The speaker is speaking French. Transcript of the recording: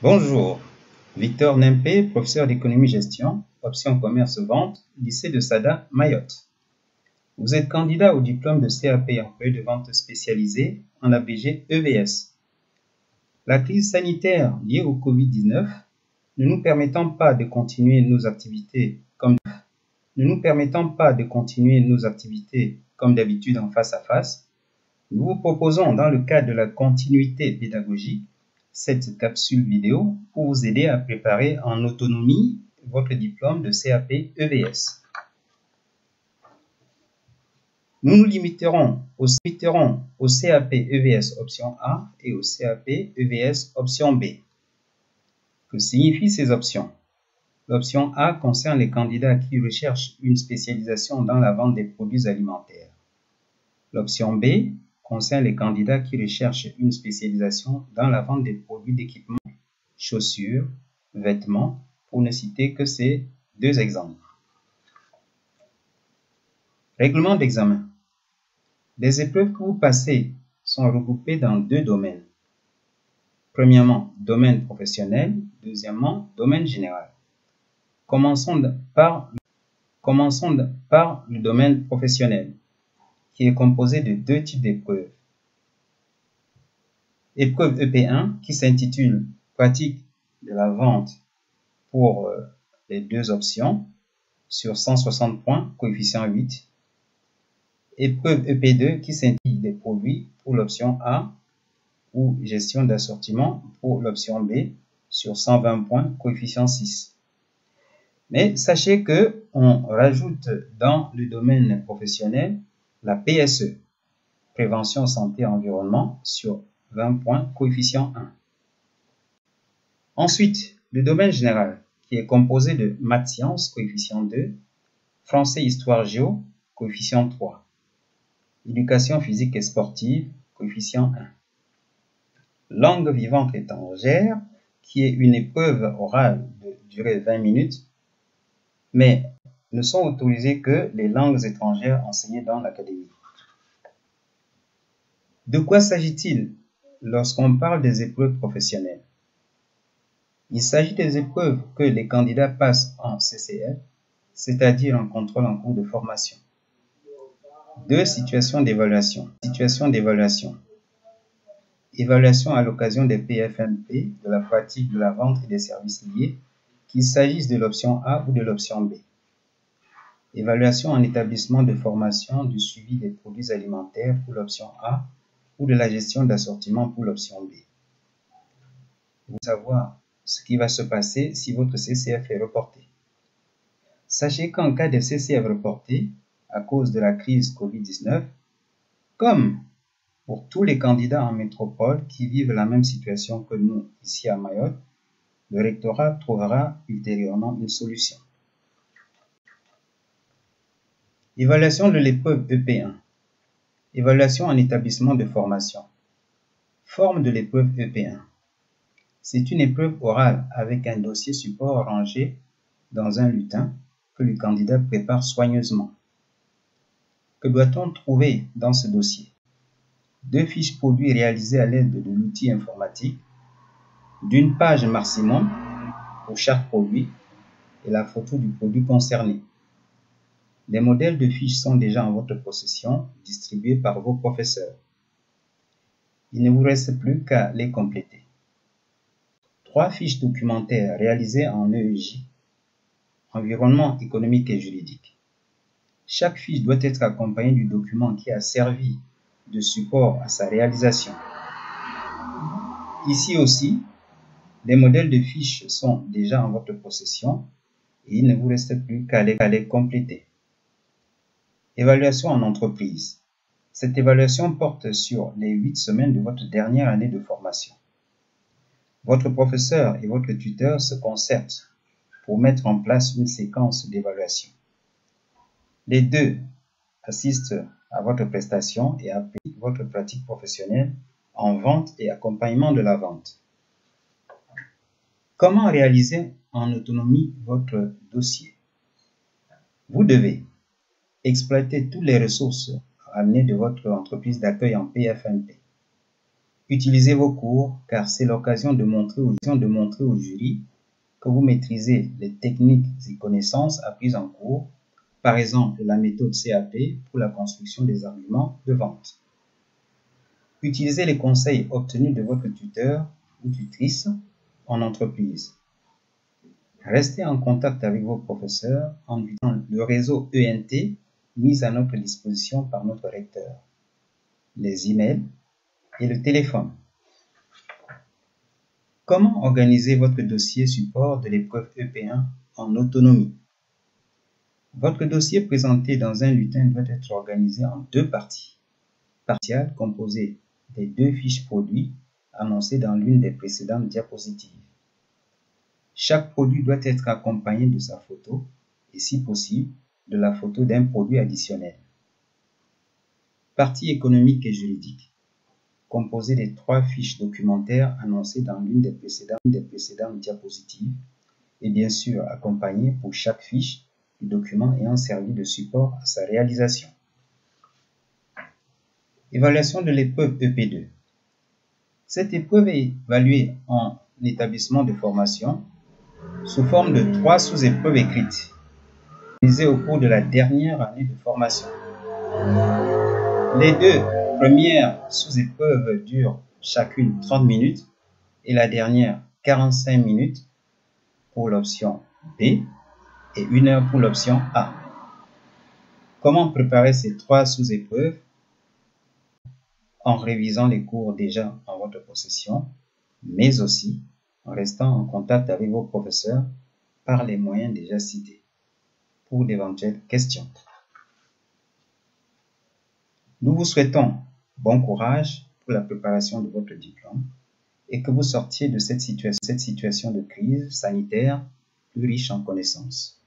Bonjour, Victor Nempé, professeur d'économie-gestion, option commerce-vente, lycée de Sada, Mayotte. Vous êtes candidat au diplôme de CAP employé de vente spécialisé, en abrégé EVS. La crise sanitaire liée au Covid-19 ne nous permettant pas de continuer nos activités comme d'habitude en face à face, nous vous proposons dans le cadre de la continuité pédagogique cette capsule vidéo pour vous aider à préparer en autonomie votre diplôme de CAP EVS. Nous nous limiterons au CAP EVS option A et au CAP EVS option B. Que signifient ces options? L'option A concerne les candidats qui recherchent une spécialisation dans la vente des produits alimentaires. L'option B concerne les candidats qui recherchent une spécialisation dans la vente des produits d'équipement, chaussures, vêtements, pour ne citer que ces deux exemples. Règlement d'examen. Les épreuves que vous passez sont regroupées dans deux domaines. Premièrement, domaine professionnel. Deuxièmement, domaine général. Commençons par le domaine professionnel, qui est composé de deux types d'épreuves. Épreuve EP1 qui s'intitule Pratique de la vente pour les deux options sur 160 points, coefficient 8. Épreuve EP2 qui s'intitule des produits pour l'option A ou gestion d'assortiment pour l'option B sur 120 points, coefficient 6. Mais sachez que on rajoute dans le domaine professionnel la PSE, prévention santé environnement, sur 20 points, coefficient 1. Ensuite, le domaine général, qui est composé de maths sciences, coefficient 2, français histoire géo, coefficient 3, éducation physique et sportive, coefficient 1. Langue vivante étrangère, qui est une épreuve orale de durée 20 minutes, mais ne sont autorisées que les langues étrangères enseignées dans l'académie. De quoi s'agit-il lorsqu'on parle des épreuves professionnelles? Il s'agit des épreuves que les candidats passent en CCF, c'est-à-dire en contrôle en cours de formation. Deux situations d'évaluation. Évaluation à l'occasion des PFMP, de la pratique de la vente et des services liés, qu'il s'agisse de l'option A ou de l'option B. Évaluation en établissement de formation du suivi des produits alimentaires pour l'option A ou de la gestion d'assortiment pour l'option B. Vous savez savoir ce qui va se passer si votre CCF est reporté. Sachez qu'en cas de CCF reporté à cause de la crise Covid-19, comme pour tous les candidats en métropole qui vivent la même situation que nous ici à Mayotte, le rectorat trouvera ultérieurement une solution. Évaluation de l'épreuve EP1. Évaluation en établissement de formation. Forme de l'épreuve EP1. C'est une épreuve orale avec un dossier support rangé dans un lutin que le candidat prépare soigneusement. Que doit-on trouver dans ce dossier? 2 fiches produits réalisées à l'aide de l'outil informatique, d'une page maximum pour chaque produit et la photo du produit concerné. Les modèles de fiches sont déjà en votre possession, distribués par vos professeurs. Il ne vous reste plus qu'à les compléter. 3 fiches documentaires réalisées en EEJ, environnement économique et juridique. Chaque fiche doit être accompagnée du document qui a servi de support à sa réalisation. Ici aussi, les modèles de fiches sont déjà en votre possession et il ne vous reste plus qu'à les compléter. Évaluation en entreprise. Cette évaluation porte sur les 8 semaines de votre dernière année de formation. Votre professeur et votre tuteur se concertent pour mettre en place une séquence d'évaluation. Les deux assistent à votre prestation et appuient votre pratique professionnelle en vente et accompagnement de la vente. Comment réaliser en autonomie votre dossier? Vous devez exploiter toutes les ressources amenées de votre entreprise d'accueil en PFMP. Utilisez vos cours car c'est l'occasion de montrer au jury que vous maîtrisez les techniques et connaissances apprises en cours, par exemple la méthode CAP pour la construction des arguments de vente. Utilisez les conseils obtenus de votre tuteur ou tutrice en entreprise. Restez en contact avec vos professeurs en utilisant le réseau ENT mis à notre disposition par notre recteur, les emails et le téléphone. Comment organiser votre dossier support de l'épreuve EP1 en autonomie? Votre dossier présenté dans un bulletin doit être organisé en deux parties. Partielle composée des deux fiches produits annoncées dans l'une des précédentes diapositives. Chaque produit doit être accompagné de sa photo et, si possible, de la photo d'un produit additionnel. Partie économique et juridique, composée des trois fiches documentaires annoncées dans l'une des précédentes diapositives et bien sûr accompagnée pour chaque fiche du document ayant servi de support à sa réalisation. Évaluation de l'épreuve EP2. Cette épreuve est évaluée en établissement de formation sous forme de 3 sous-épreuves écrites, réalisées au cours de la dernière année de formation. Les deux premières sous-épreuves durent chacune 30 minutes et la dernière 45 minutes pour l'option B et 1 heure pour l'option A. Comment préparer ces 3 sous-épreuves? En révisant les cours déjà en votre possession, mais aussi en restant en contact avec vos professeurs par les moyens déjà cités pour d'éventuelles questions. Nous vous souhaitons bon courage pour la préparation de votre diplôme et que vous sortiez de cette situation de crise sanitaire plus riche en connaissances.